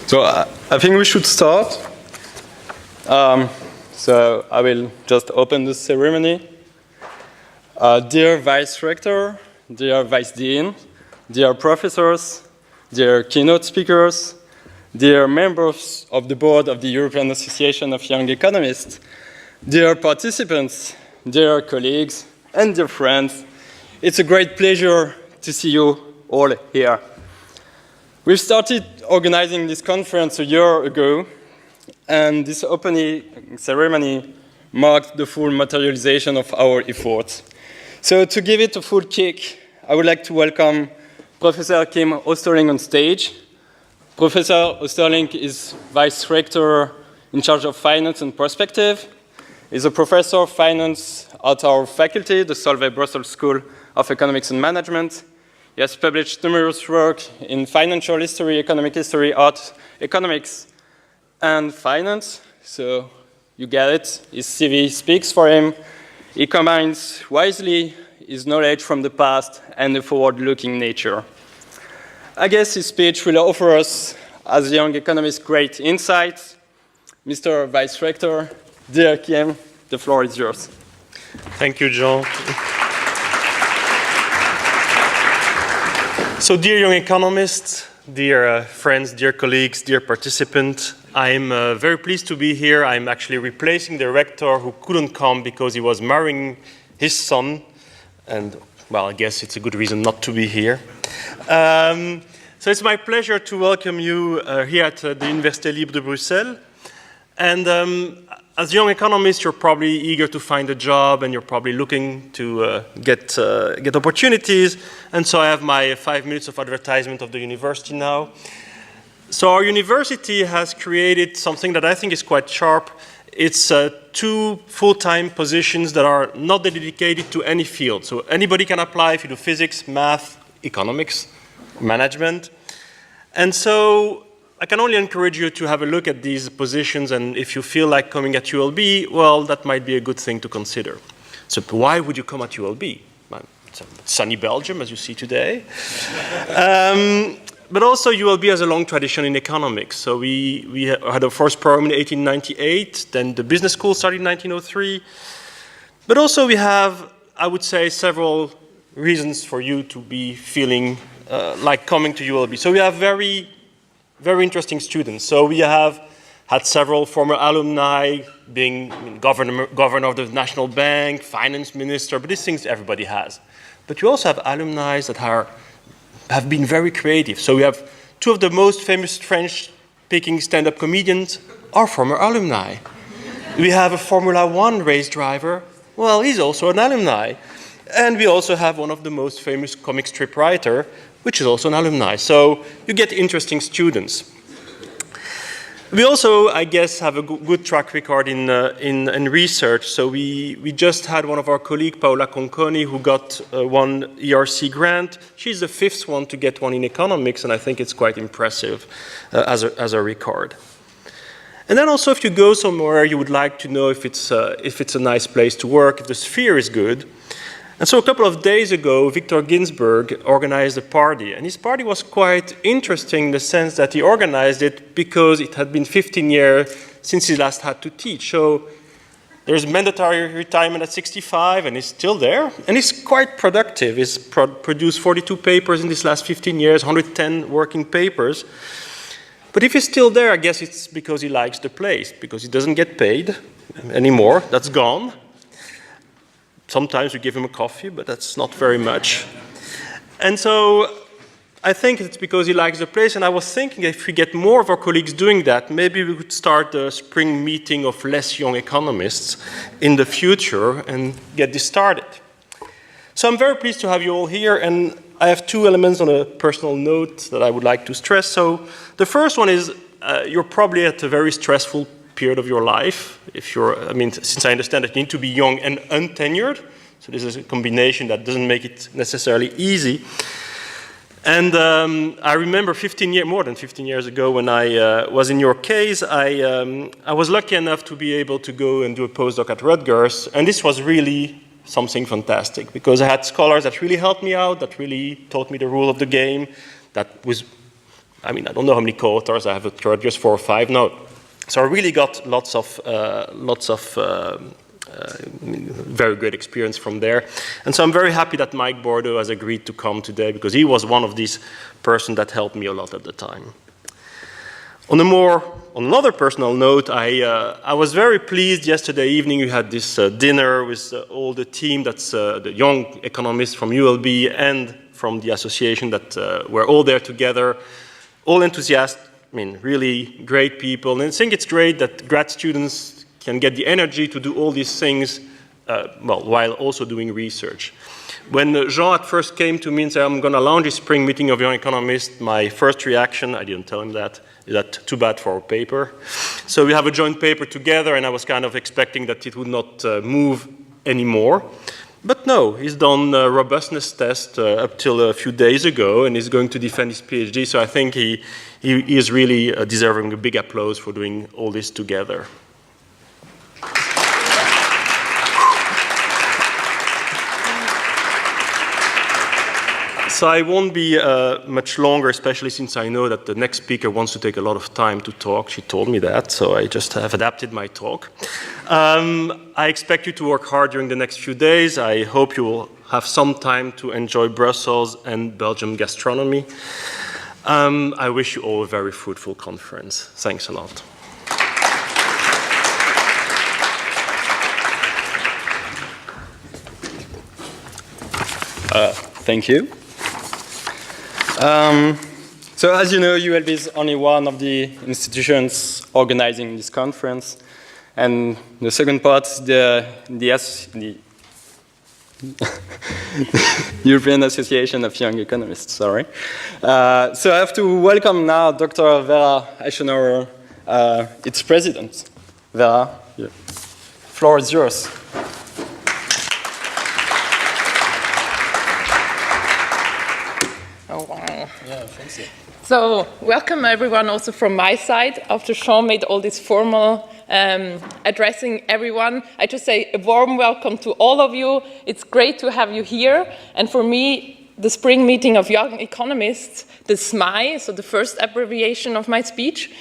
So I think we should start. So I will just open the ceremony. Dear Vice Rector, dear Vice Dean, dear professors, dear keynote speakers, dear members of the board of the European Association of Young Economists, dear participants, dear colleagues, and dear friends, it's a great pleasure to see you all here. We've started organizing this conference a year ago, and this opening ceremony marked the full materialization of our efforts. So to give it a full kick, I would like to welcome Professor Kim Oosterling on stage. Professor Oosterling is Vice Rector in charge of Finance and Perspective. He's a professor of finance at our faculty, the Solvay Brussels School of Economics and Management. He has published numerous work in financial history, economic history, art, economics, and finance. So you get it. His CV speaks for him. He combines wisely his knowledge from the past and a forward-looking nature. I guess his speech will offer us, as young economists, great insights. Mr. Vice Rector, dear Kim, the floor is yours. Thank you, Jean. So, dear young economists, dear friends, dear colleagues, dear participants, I'm very pleased to be here. I'm actually replacing the rector who couldn't come because he was marrying his son. And, well, I guess it's a good reason not to be here. So it's my pleasure to welcome you here at the Université Libre de Bruxelles. And as young economists, you're probably eager to find a job and you're probably looking to get opportunities. And so I have my 5 minutes of advertisement of the university now. So our university has created something that I think is quite sharp. It's 2 full-time positions that are not dedicated to any field. So anybody can apply if you do physics, math, economics, management. And so I can only encourage you to have a look at these positions, and if you feel like coming at ULB, well, that might be a good thing to consider. So why would you come at ULB? It's sunny Belgium, as you see today. But also ULB has a long tradition in economics. So we had our first program in 1898, then the business school started in 1903. But also we have, I would say, several reasons for you to be feeling like coming to ULB. So we have very interesting students. So we have had several former alumni being governor of the National Bank, finance minister, but these things everybody has. But you also have alumni that have been very creative. So we have 2 of the most famous French-speaking stand-up comedians are former alumni. We have a Formula One race driver. Well, he's also an alumni. And we also have one of the most famous comic strip writer, which is also an alumni. So you get interesting students. We also, I guess, have a good track record in research. So we just had one of our colleagues, Paola Conconi, who got one ERC grant. She's the 5th one to get one in economics, and I think it's quite impressive as a record. And then also, if you go somewhere, you would like to know if it's a nice place to work, if the sphere is good. And so a couple of days ago, Victor Ginsburg organized a party. And his party was quite interesting in the sense that he organized it because it had been 15 years since he last had to teach. So there's mandatory retirement at 65, and he's still there. And he's quite productive. He's produced 42 papers in these last 15 years, 110 working papers. But if he's still there, I guess it's because he likes the place, because he doesn't get paid anymore. That's gone. Sometimes we give him a coffee, but that's not very much. And so I think it's because he likes the place, and I was thinking if we get more of our colleagues doing that, maybe we could start a spring meeting of less young economists in the future and get this started. So I'm very pleased to have you all here, and I have 2 elements on a personal note that I would like to stress. So the first one is you're probably at a very stressful period of your life. Since I understand that you need to be young and untenured, so this is a combination that doesn't make it necessarily easy. And I remember more than 15 years ago when I was in your case, I was lucky enough to be able to go and do a postdoc at Rutgers, and this was really something fantastic because I had scholars that really helped me out, that really taught me the rule of the game, that was I mean, I don't know how many co-authors, I have heard just 4 or 5 now. So I really got lots of very great experience from there. And so I'm very happy that Mike Bordeaux has agreed to come today, because he was one of these persons that helped me a lot at the time. On another personal note, I was very pleased yesterday evening. We had this dinner with all the team, that's the young economists from ULB and from the association that were all there together, all enthusiastic, I mean, really great people. And I think it's great that grad students can get the energy to do all these things while also doing research. When Jean at first came to me and said, I'm going to launch a spring meeting of young economists, my first reaction, I didn't tell him that, is that too bad for our paper. So we have a joint paper together, and I was kind of expecting that it would not move anymore. But no, he's done a robustness test up till a few days ago, and he's going to defend his PhD. So I think he is really deserving a big applause for doing all this together. So I won't be much longer, especially since I know that the next speaker wants to take a lot of time to talk. She told me that, so I just have adapted my talk. I expect you to work hard during the next few days. I hope you will have some time to enjoy Brussels and Belgium gastronomy. I wish you all a very fruitful conference. Thanks a lot. Thank you. So as you know, ULB is only one of the institutions organizing this conference. And the second part is the European Association of Young Economists, sorry. So I have to welcome now Dr. Vera Eichenauer, its president. Vera, the floor is yours. Oh, wow. Yeah, thank you. So, welcome everyone also from my side. After Sean made all this formal addressing everyone, I just say a warm welcome to all of you. It's great to have you here. And for me, the spring meeting of young economists, the SMYE, so the first abbreviation of my speech,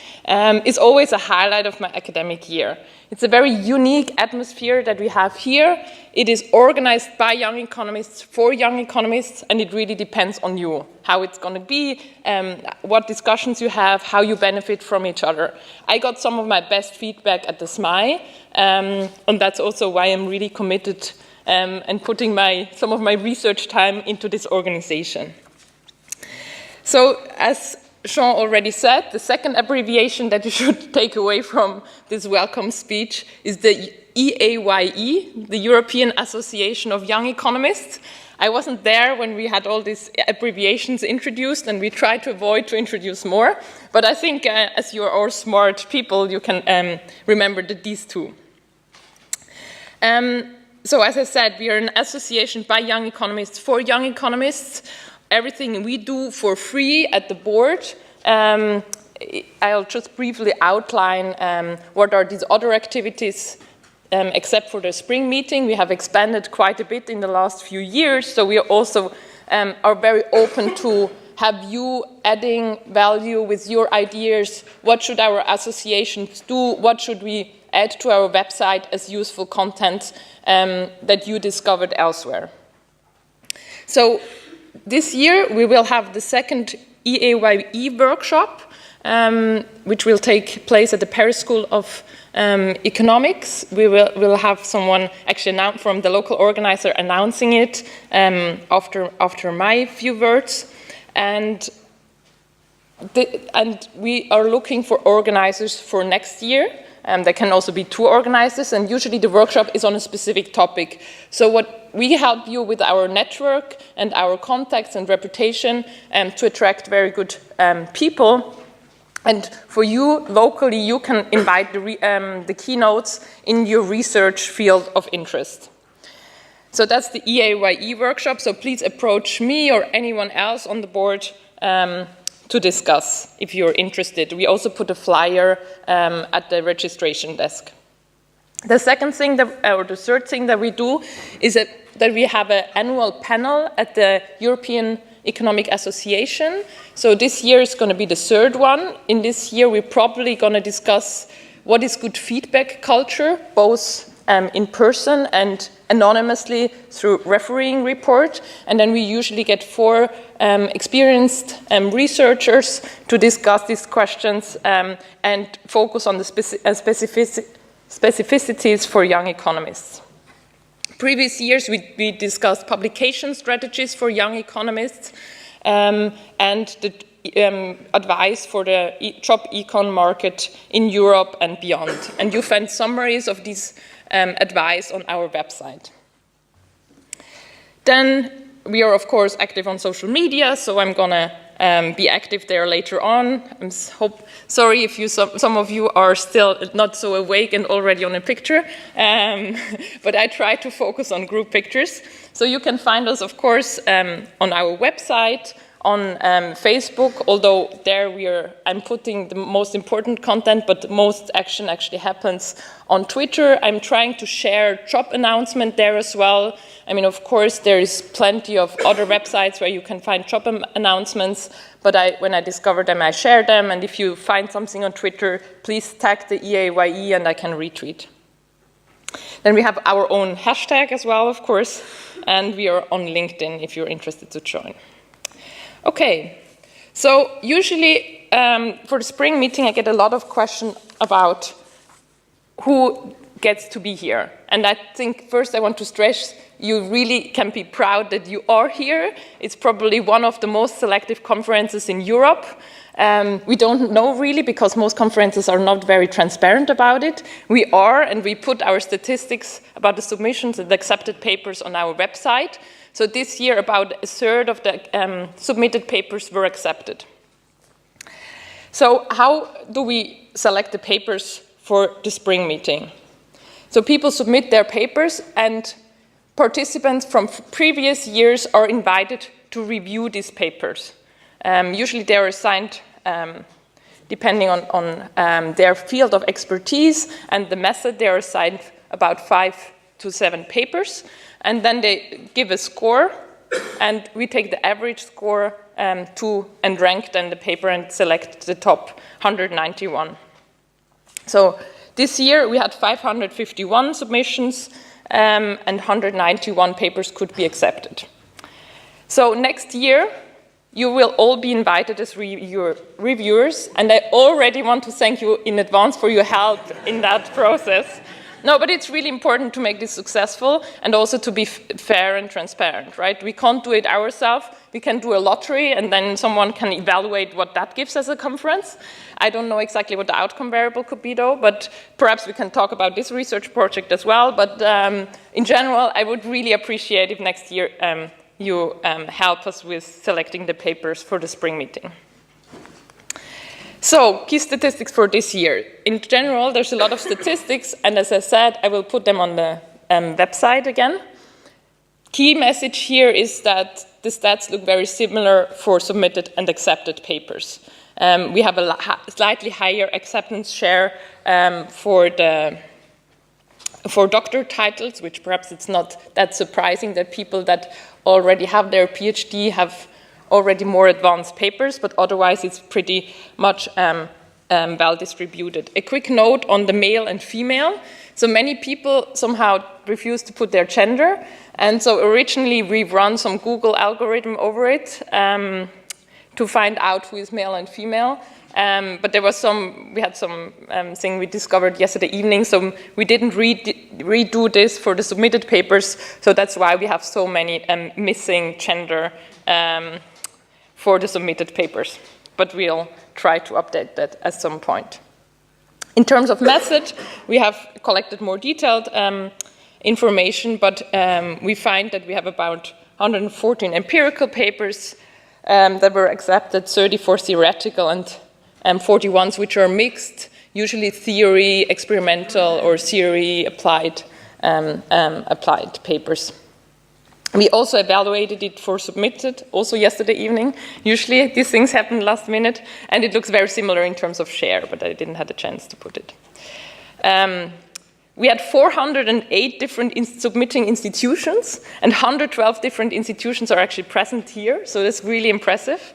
is always a highlight of my academic year. It's a very unique atmosphere that we have here. It is organized by young economists for young economists, and it really depends on you, how it's going to be, what discussions you have, how you benefit from each other. I got some of my best feedback at the SMYE, and that's also why I'm really committed and putting some of my research time into this organization. So, as Jean already said, the second abbreviation that you should take away from this welcome speech is the EAYE, the European Association of Young Economists. I wasn't there when we had all these abbreviations introduced, and we tried to avoid to introduce more. But I think as you are all smart people, you can remember these two. So as I said, we are an association by young economists for young economists. Everything we do for free at the board. I'll just briefly outline what are these other activities except for the spring meeting. We have expanded quite a bit in the last few years, so we also are very open to have you adding value with your ideas. What should our associations do? What should we add to our website as useful content that you discovered elsewhere? So this year we will have the second EAYE workshop, which will take place at the Paris School of Economics. We'll have someone actually from the local organizer announcing it after my few words. And we are looking for organizers for next year. There can also be 2 organizers, and usually the workshop is on a specific topic. So what we help you with our network and our contacts and reputation to attract very good people. And for you, locally, you can invite the keynotes in your research field of interest. So that's the EAYE workshop, so please approach me or anyone else on the board to discuss if you're interested. We also put a flyer at the registration desk. The second thing, or the third thing that we do is that we have an annual panel at the European Economic Association. So this year is going to be the third one. In this year, we're probably going to discuss what is good feedback culture, both in person and anonymously through refereeing report. And then we usually get 4 experienced researchers to discuss these questions and focus on the specificities for young economists. Previous years, we discussed publication strategies for young economists and the advice for the job econ market in Europe and beyond. And you find summaries of these advice on our website. Then we are, of course, active on social media, so I'm going to be active there later on. I'm sorry if some of you are still not so awake and already on a picture, but I try to focus on group pictures. So you can find us, of course, on our website, on Facebook, although there I'm putting the most important content, but most action actually happens on Twitter. I'm trying to share job announcement there as well. I mean, of course, there is plenty of other websites where you can find job announcements, but when I discover them, I share them, and if you find something on Twitter, please tag the EAYE and I can retweet. Then we have our own hashtag as well, of course, and we are on LinkedIn if you're interested to join. Okay, so usually for the spring meeting, I get a lot of questions about who gets to be here. And I think first I want to stress you really can be proud that you are here. It's probably one of the most selective conferences in Europe. We don't know really because most conferences are not very transparent about it. We are, and we put our statistics about the submissions and the accepted papers on our website. So this year, about a third of the submitted papers were accepted. So how do we select the papers for the spring meeting? So people submit their papers, and participants from previous years are invited to review these papers. Usually they are assigned, depending on their field of expertise and the method, they are assigned about 5 to 7 papers. And then they give a score, and we take the average score and rank then the paper and select the top 191. So this year we had 551 submissions and 191 papers could be accepted. So next year you will all be invited as reviewers, and I already want to thank you in advance for your help in that process. No, but it's really important to make this successful and also to be fair and transparent, right? We can't do it ourselves. We can do a lottery and then someone can evaluate what that gives as a conference. I don't know exactly what the outcome variable could be though, but perhaps we can talk about this research project as well. But in general, I would really appreciate if next year you help us with selecting the papers for the spring meeting. So, key statistics for this year. In general, there's a lot of statistics, and as I said, I will put them on the website again. Key message here is that the stats look very similar for submitted and accepted papers. We have a slightly higher acceptance share for doctor titles, which perhaps it's not that surprising that people that already have their PhD have already more advanced papers, but otherwise it's pretty much well distributed. A quick note on the male and female. So many people somehow refuse to put their gender, and so originally we run some Google algorithm over it to find out who is male and female. But there was we had some thing we discovered yesterday evening, so we didn't redo this for the submitted papers, so that's why we have so many missing gender for the submitted papers, but we'll try to update that at some point. In terms of method, we have collected more detailed information, but we find that we have about 114 empirical papers that were accepted, 34 theoretical, and 41 which are mixed, usually theory, experimental, or theory applied papers. We also evaluated it for submitted, also yesterday evening. Usually these things happen last minute, and it looks very similar in terms of share, but I didn't have the chance to put it. We had 408 different submitting institutions, and 112 different institutions are actually present here, so that's really impressive.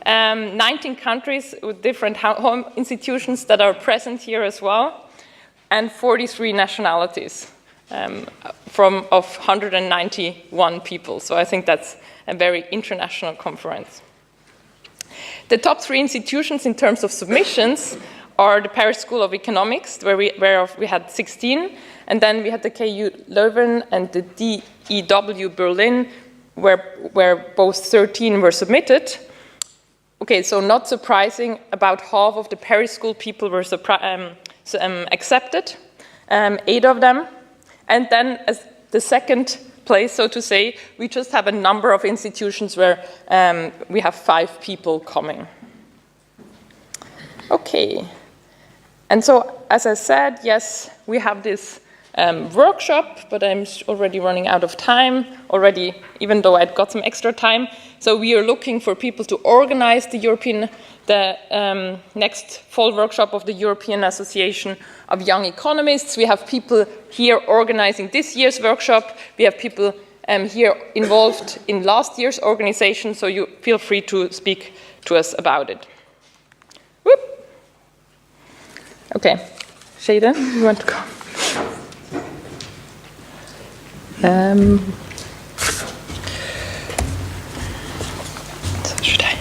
19 countries with different home institutions that are present here as well, and 43 nationalities of 191 people. So I think that's a very international conference. The top 3 institutions in terms of submissions are the Paris School of Economics, where we had 16, and then we had the KU Leuven and the DEW Berlin, where both 13 were submitted. Okay, so not surprising, about half of the Paris School people were accepted, 8 of them. And then as the second place, so to say, we just have a number of institutions where we have 5 people coming. Okay. And so, as I said, yes, we have this workshop, but I'm already running out of time already, even though I'd got some extra time. So we are looking for people to organize the next fall workshop of the European Association of Young Economists. We have people here organizing this year's workshop. We have people here involved in last year's organization, so you feel free to speak to us about it. Whoop. Okay, Shaden, you want to go? So should I?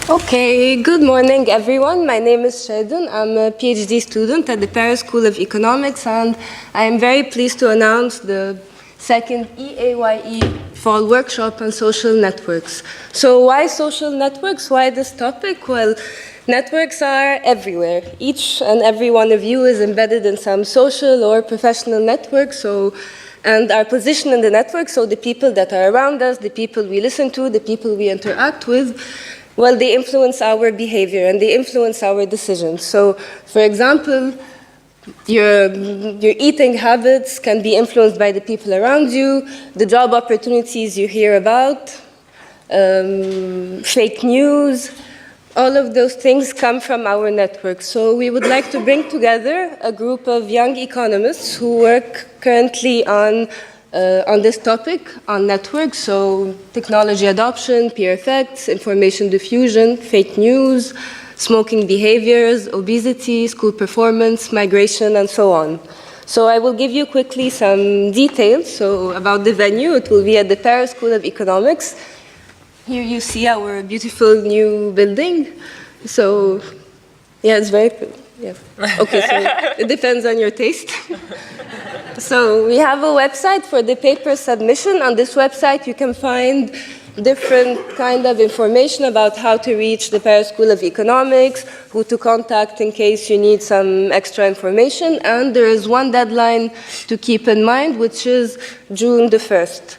Okay, good morning, everyone. My name is Shaden. I'm a PhD student at the Paris School of Economics, and I am very pleased to announce the second EAYE Fall Workshop on Social Networks. So why social networks? Why this topic? Well, networks are everywhere. Each and every one of you is embedded in some social or professional network, and our position in the network, so the people that are around us, the people we listen to, the people we interact with, well, they influence our behavior and they influence our decisions. So, for example, your eating habits can be influenced by the people around you, the job opportunities you hear about, fake news. All of those things come from our network. So we would like to bring together a group of young economists who work currently on this topic, on networks, so technology adoption, peer effects, information diffusion, fake news, smoking behaviors, obesity, school performance, migration, and so on. So I will give you quickly some details about the venue. It will be at the Paris School of Economics. Here you see our beautiful new building. So, yeah, it's very, yeah. Okay, so it depends on your taste. So we have a website for the paper submission. On this website, you can find different kind of information about how to reach the Paris School of Economics, who to contact in case you need some extra information. And there is one deadline to keep in mind, which is June the 1st.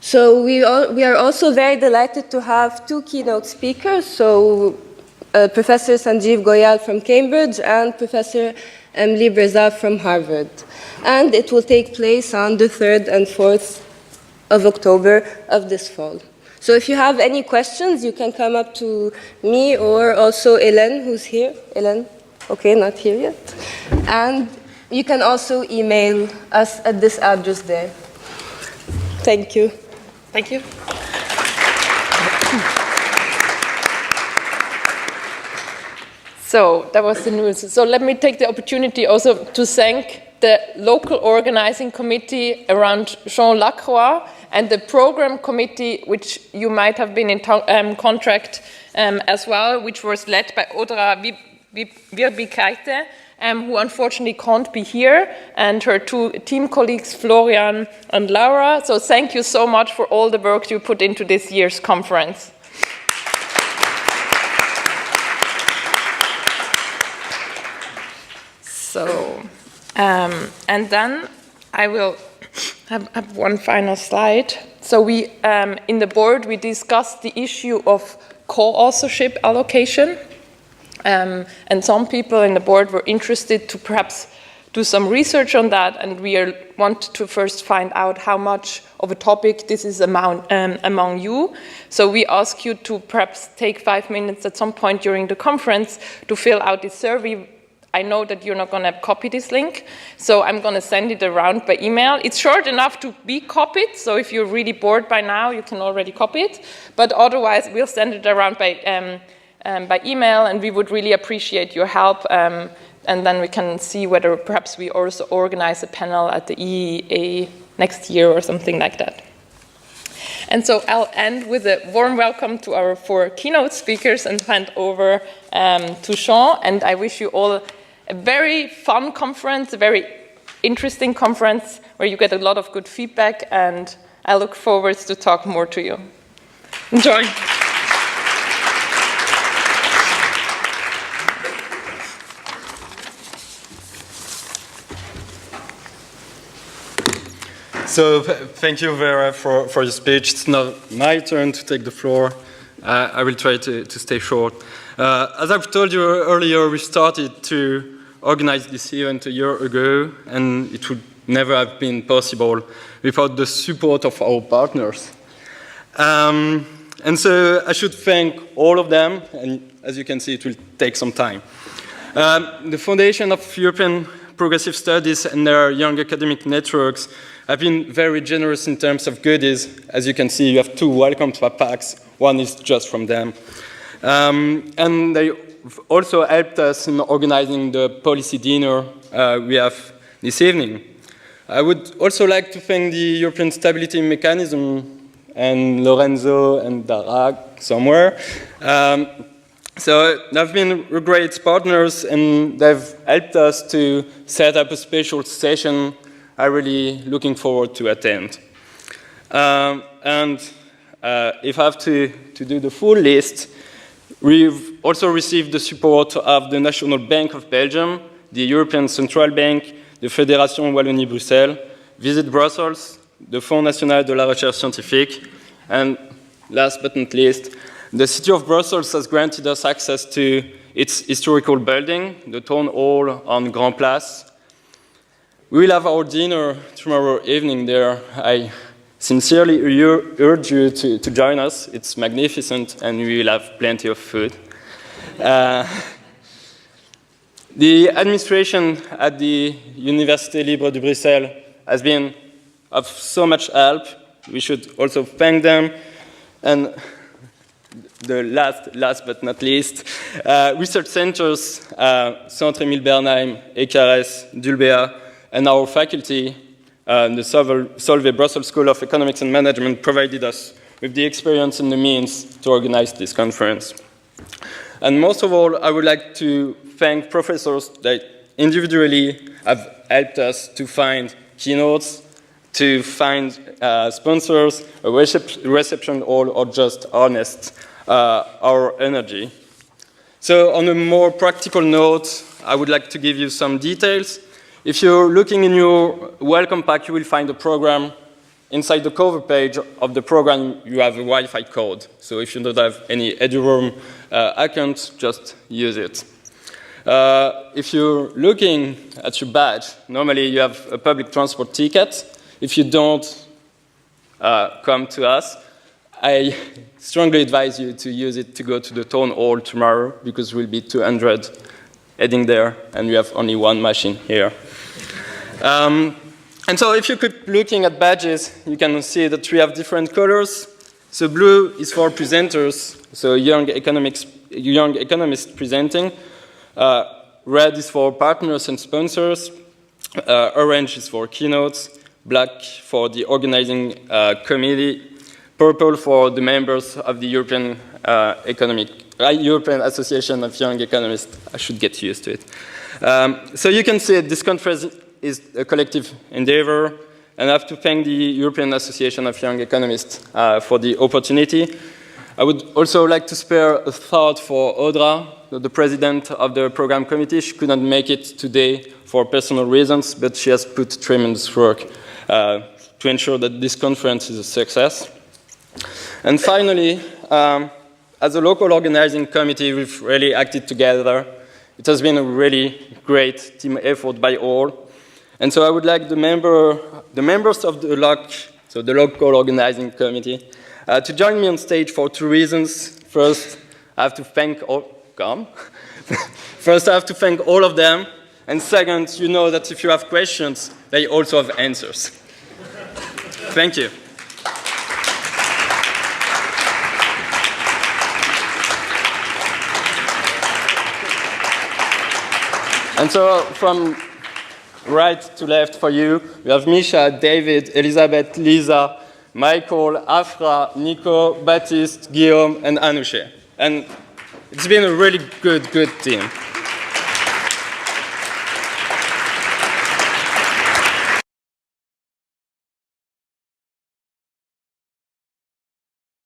So we are also very delighted to have 2 keynote speakers, so Professor Sanjeev Goyal from Cambridge and Professor Emily Breza from Harvard. And it will take place on the 3rd and 4th of October of this fall. So if you have any questions, you can come up to me or also Hélène, who's here. Hélène? Okay, not here yet. And you can also email us at this address there. Thank you. Thank you. So that was the news. So let me take the opportunity also to thank the local organizing committee around Jean Lacroix and the program committee, which you might have been in contract as well, which was led by Odra Wirbikaite, who unfortunately can't be here, and her 2 team colleagues, Florian and Laura. So thank you so much for all the work you put into this year's conference. So, and then I will have one final slide. So we, in the board, we discussed the issue of co-authorship allocation. And some people in the board were interested to perhaps do some research on that, and we want to first find out how much of a topic this is among you. So we ask you to perhaps take 5 minutes at some point during the conference to fill out this survey I know that you're not going to copy this link, so I'm going to send it around by email. It's short enough to be copied, so if you're really bored by now, you can already copy it. But otherwise, we'll send it around by email, and we would really appreciate your help. And then we can see whether perhaps we also organize a panel at the EEA next year or something like that. And so I'll end with a warm welcome to our 4 keynote speakers and hand over to Sean. And I wish you all a very fun conference, a very interesting conference where you get a lot of good feedback. And I look forward to talk more to you. Enjoy. So thank you, Vera, for your speech. It's now my turn to take the floor. I will try to stay short. As I've told you earlier, we started to organize this event a year ago, and it would never have been possible without the support of our partners. And so I should thank all of them, and as you can see, it will take some time. The Foundation of European Progressive Studies and their young academic networks have been very generous in terms of goodies. As you can see, you have 2 welcome packs. One is just from them. And they also helped us in organizing the policy dinner we have this evening. I would also like to thank the European Stability Mechanism and Lorenzo and Darag somewhere. So they've been great partners, and they've helped us to set up a special session I'm really looking forward to attend. And if I have to do the full list, we've also received the support of the National Bank of Belgium, the European Central Bank, the Fédération Wallonie-Bruxelles, Visit Brussels, the Fonds National de la Recherche Scientifique, and last but not least, the City of Brussels has granted us access to its historical building, the Town Hall on Grand Place. We will have our dinner tomorrow evening there. I sincerely urge you to join us. It's magnificent, and we will have plenty of food. The administration at the Université Libre de Bruxelles has been of so much help. We should also thank them. And the last but not least, research centers, Centre Émile Bernheim, ECARES, Dulbea, and our faculty, the Solvay Brussels School of Economics and Management, provided us with the experience and the means to organize this conference. And most of all, I would like to thank professors that individually have helped us to find keynotes, to find sponsors, a reception hall, or just harness our energy. So on a more practical note, I would like to give you some details. If you're looking in your welcome pack, you will find a program. Inside the cover page of the program, you have a Wi-Fi code. So if you don't have any EduRoam account, just use it. If you're looking at your badge, normally you have a public transport ticket. If you don't come to us, I strongly advise you to use it to go to the town hall tomorrow, because we'll be 200 heading there, and we have only one machine here. And so if you keep looking at badges, you can see that we have different colors. So blue is for presenters, so young economists presenting. Red is for partners and sponsors. Orange is for keynotes. Black for the organizing committee. Purple for the members of the European Association of Young Economists. I should get used to it. So you can see this conference is a collective endeavor, and I have to thank the European Association of Young Economists for the opportunity. I would also like to spare a thought for Audra, the president of the program committee. She could not make it today for personal reasons, but she has put tremendous work to ensure that this conference is a success. And finally, as a local organizing committee, we've really acted together. It has been a really great team effort by all. And so I would like the members of the LOC, so the local organizing committee, to join me on stage for two reasons. First, I have to thank come. First, I have to thank all of them. And second, you know that if you have questions, they also have answers. Thank you. And so from right to left for you, we have Misha, David, Elizabeth, Lisa, Michael, Afra, Nico, Baptiste, Guillaume, and Anouche. And it's been a really good team.